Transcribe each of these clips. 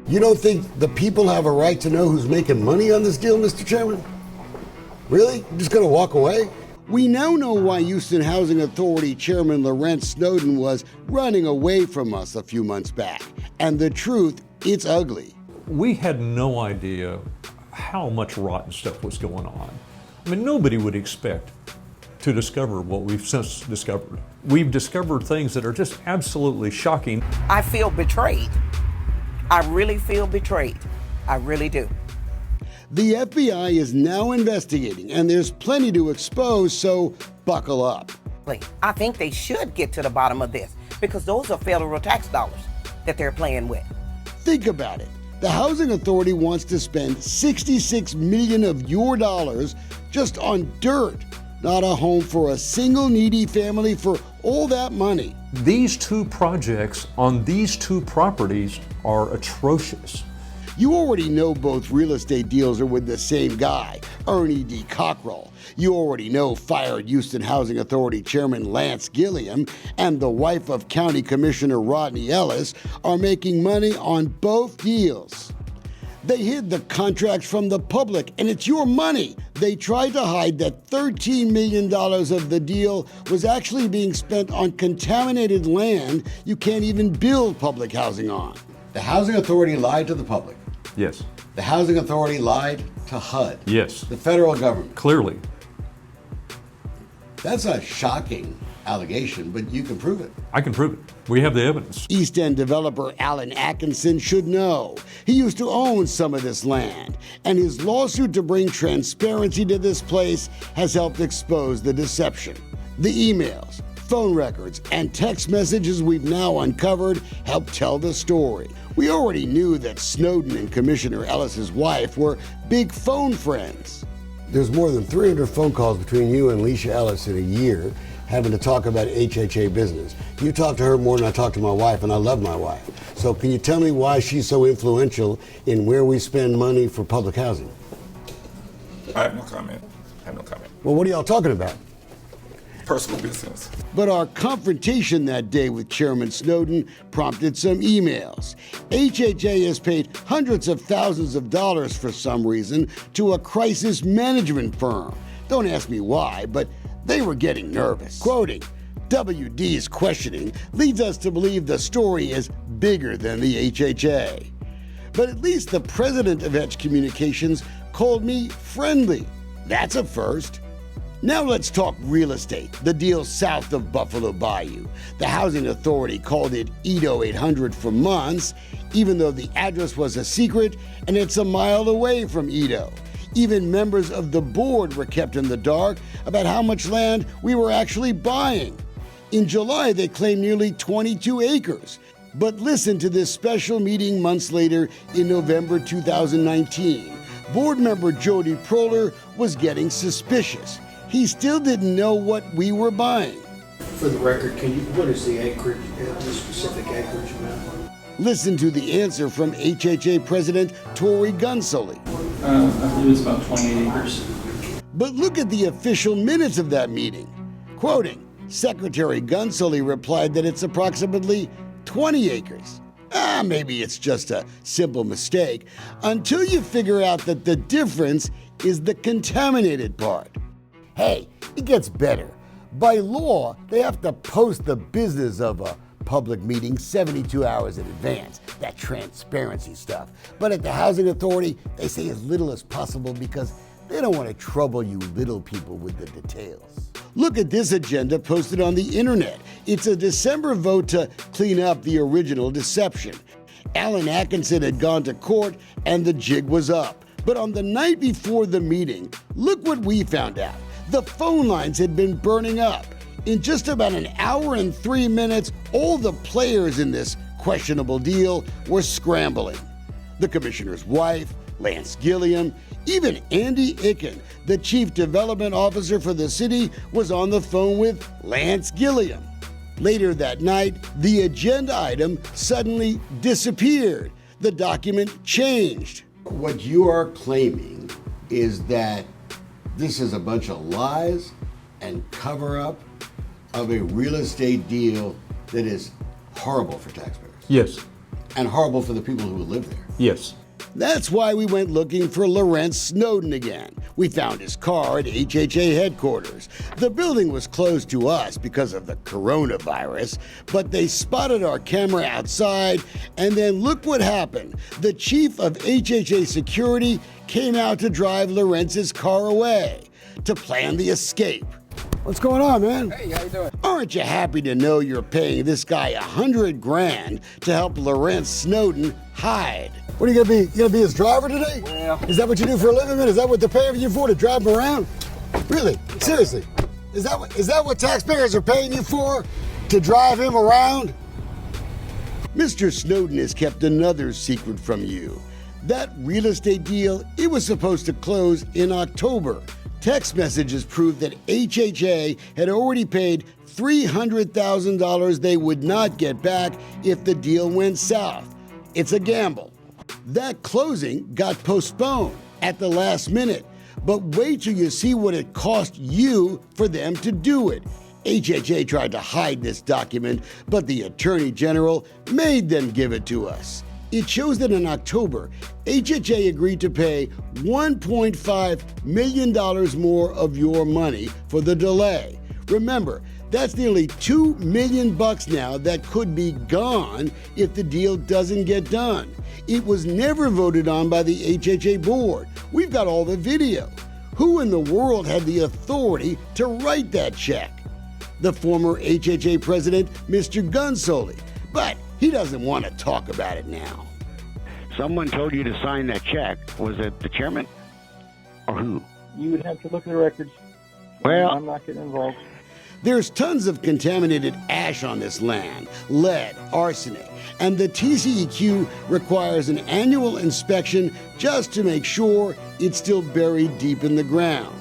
You don't think the people have a right to know who's making money on this deal, Mr. Chairman? Really? You're just gonna walk away? We now know why Houston Housing Authority Chairman Lawrence Snowden was running away from us a few months back. And the truth, it's ugly. We had no idea how much rotten stuff was going on. I mean, nobody would expect to discover what we've since discovered. We've discovered things that are just absolutely shocking. I feel betrayed. I really feel betrayed. I really do. The FBI is now investigating, and there's plenty to expose, so buckle up. I think they should get to the bottom of this because those are federal tax dollars that they're playing with. Think about it. The Housing Authority wants to spend $66 million of your dollars just on dirt, not a home for a single needy family for all that money. These two projects on these two properties are atrocious. You already know both real estate deals are with the same guy, Ernie D. Cockrell. You already know fired Houston Housing Authority Chairman Lance Gilliam and the wife of County Commissioner Rodney Ellis are making money on both deals. They hid the contracts from the public, and it's your money. They tried to hide that $13 million of the deal was actually being spent on contaminated land you can't even build public housing on. The Housing Authority lied to the public. Yes. The Housing Authority lied to HUD. Yes. The federal government. Clearly. That's a shocking allegation, but you can prove it. I can prove it. We have the evidence. East End developer Alan Atkinson should know. He used to own some of this land, and his lawsuit to bring transparency to this place has helped expose the deception. The emails, phone records, and text messages we've now uncovered help tell the story. We already knew that Snowden and Commissioner Ellis's wife were big phone friends. There's more than 300 phone calls between you and Leisha Ellis in a year having to talk about HHA business. You talk to her more than I talk to my wife, and I love my wife. So can you tell me why she's so influential in where we spend money for public housing? I have no comment. Well, what are y'all talking about? Personal business. But our confrontation that day with Chairman Snowden prompted some emails. HHA has paid hundreds of thousands of dollars for some reason to a crisis management firm. Don't ask me why, but they were getting nervous. Quoting, WD's questioning leads us to believe the story is bigger than the HHA. But at least the president of Edge Communications called me friendly. That's a first. Now let's talk real estate, the deal south of Buffalo Bayou. The Housing Authority called it Edo 800 for months, even though the address was a secret and it's a mile away from Edo. Even members of the board were kept in the dark about how much land we were actually buying. In July, they claimed nearly 22 acres. But listen to this special meeting months later in November 2019. Board member Jody Proler was getting suspicious. He still didn't know what we were buying. For the record, what is the acreage, the specific acreage amount? Listen to the answer from HHA President Tori Gunsoli. I believe it's about 28 acres. But look at the official minutes of that meeting. Quoting, Secretary Gunsoli replied that it's approximately 20 acres. Maybe it's just a simple mistake, until you figure out that the difference is the contaminated part. Hey, it gets better. By law, they have to post the business of a public meeting 72 hours in advance, that transparency stuff. But at the Housing Authority, they say as little as possible because they don't want to trouble you little people with the details. Look at this agenda posted on the internet. It's a December vote to clean up the original deception. Alan Atkinson had gone to court and the jig was up. But on the night before the meeting, look what we found out. The phone lines had been burning up. In just about an hour and 3 minutes, all the players in this questionable deal were scrambling. The commissioner's wife, Lance Gilliam, even Andy Icken, the chief development officer for the city, was on the phone with Lance Gilliam. Later that night, the agenda item suddenly disappeared. The document changed. What you are claiming is that this is a bunch of lies and cover-up of a real estate deal that is horrible for taxpayers. Yes. and horrible for the people who live there. Yes. That's why we went looking for Lawrence Snowden again. We found his car at HHA headquarters. The building was closed to us because of the coronavirus, but they spotted our camera outside, and then look what happened. The chief of HHA security came out to drive Lawrence's car away to plan the escape. What's going on, man? Hey, how you doing? Aren't you happy to know you're paying this guy $100,000 to help Lawrence Snowden hide? What are you gonna be? You gonna be his driver today? Well. Is that what you do for a living, man? Is that what they're paying you for, to drive him around? Really? Seriously? Is that what taxpayers are paying you for? To drive him around? Mr. Snowden has kept another secret from you. That real estate deal, it was supposed to close in October. Text messages proved that HHA had already paid $300,000 they would not get back if the deal went south. It's a gamble. That closing got postponed at the last minute, but wait till you see what it cost you for them to do it. HHA tried to hide this document, but the Attorney General made them give it to us. It shows that in October, HHA agreed to pay $1.5 million more of your money for the delay. Remember, that's nearly $2 million now that could be gone if the deal doesn't get done. It was never voted on by the HHA board. We've got all the video. Who in the world had the authority to write that check? The former HHA president, Mr. Gunsoli, but he doesn't want to talk about it now. Someone told you to sign that check. Was it the chairman? Or who? You would have to look at the records. Well, I'm not getting involved. There's tons of contaminated ash on this land, lead, arsenic, and the TCEQ requires an annual inspection just to make sure it's still buried deep in the ground.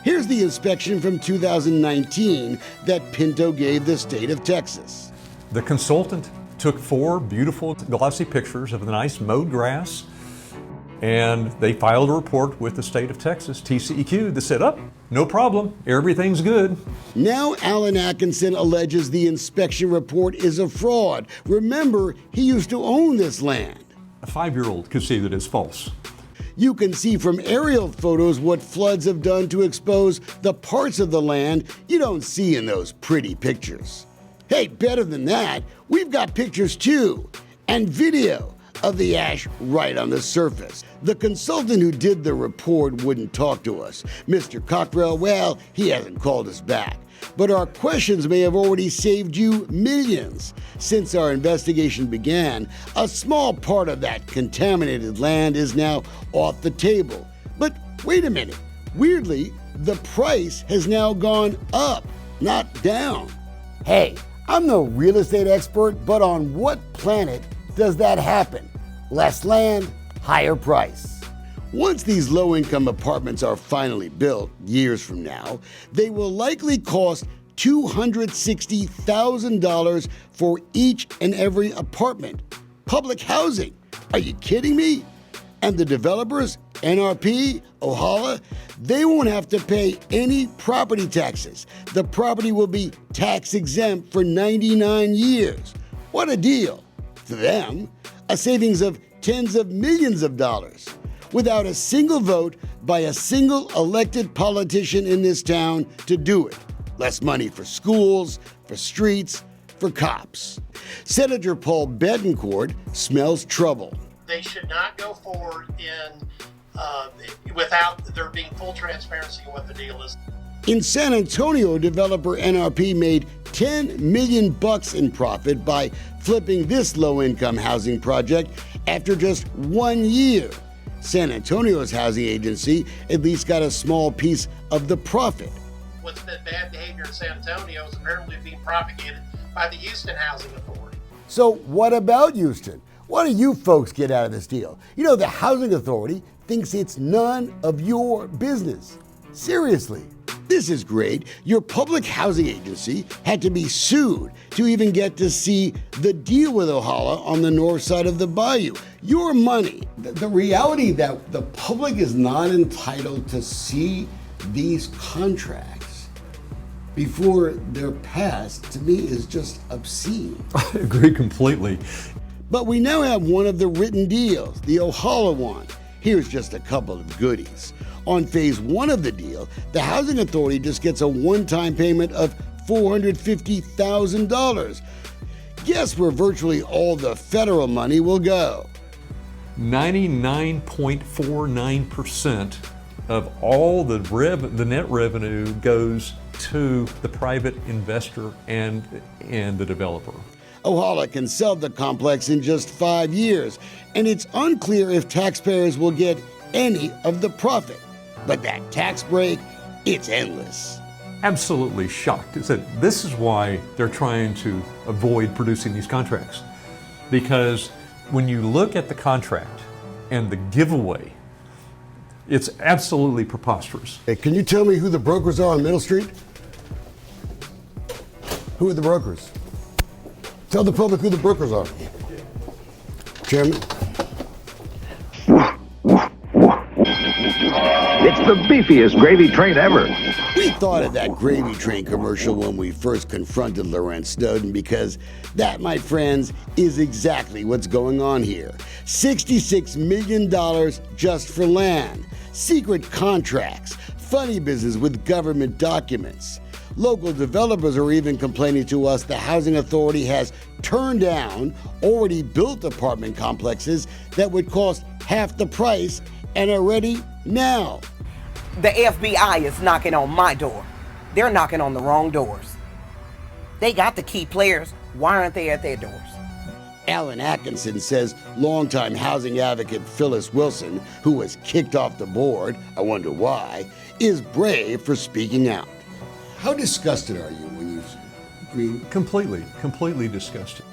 Here's the inspection from 2019 that Pinto gave the state of Texas. The consultant took 4 beautiful glossy pictures of the nice mowed grass, and they filed a report with the state of Texas, TCEQ, that said, no problem, everything's good. Now Alan Atkinson alleges the inspection report is a fraud. Remember, he used to own this land. A 5-year-old could see that it's false. You can see from aerial photos what floods have done to expose the parts of the land you don't see in those pretty pictures. Hey, better than that, we've got pictures too, and video of the ash right on the surface. The consultant who did the report wouldn't talk to us. Mr. Cockrell, well, he hasn't called us back. But our questions may have already saved you millions. Since our investigation began, a small part of that contaminated land is now off the table. But wait a minute, weirdly, the price has now gone up, not down. Hey, I'm no real estate expert, but on what planet does that happen? Less land, higher price. Once these low-income apartments are finally built, years from now, they will likely cost $260,000 for each and every apartment. Public housing. Are you kidding me? And the developers, NRP, Ohala, they won't have to pay any property taxes. The property will be tax exempt for 99 years. What a deal. To them, a savings of tens of millions of dollars, without a single vote by a single elected politician in this town to do it. Less money for schools, for streets, for cops. Senator Paul Betancourt smells trouble. They should not go forward without there being full transparency of what the deal is. In San Antonio, developer NRP made $10 million in profit by flipping this low-income housing project after just 1 year. San Antonio's housing agency at least got a small piece of the profit. What's been bad behavior in San Antonio is apparently being propagated by the Houston Housing Authority. So what about Houston? What do you folks get out of this deal? You know, the housing authority thinks it's none of your business. Seriously. This is great. Your public housing agency had to be sued to even get to see the deal with Ohala on the north side of the bayou. Your money. The reality that the public is not entitled to see these contracts before they're passed, to me, is just obscene. I agree completely. But we now have one of the written deals, the Ohala one. Here's just a couple of goodies. On phase 1 of the deal, the Housing Authority just gets a one-time payment of $450,000. Guess where virtually all the federal money will go. 99.49% of all the net revenue goes to the private investor and the developer. Ohala can sell the complex in just 5 years, and it's unclear if taxpayers will get any of the profit. But that tax break, it's endless. Absolutely shocked. This is why they're trying to avoid producing these contracts. Because when you look at the contract and the giveaway, it's absolutely preposterous. Hey, can you tell me who the brokers are on Middle Street? Who are the brokers? Tell the public who the brokers are. Chairman? It's the beefiest gravy train ever. We thought of that gravy train commercial when we first confronted Lorenz Snowden because that, my friends, is exactly what's going on here. $66 million just for land, secret contracts, funny business with government documents. Local developers are even complaining to us the Housing Authority has turned down already built apartment complexes that would cost half the price and are ready now. The FBI is knocking on my door. They're knocking on the wrong doors. They got the key players. Why aren't they at their doors? Alan Atkinson says longtime housing advocate Phyllis Wilson, who was kicked off the board, I wonder why, is brave for speaking out. How disgusted are you when you Completely disgusted.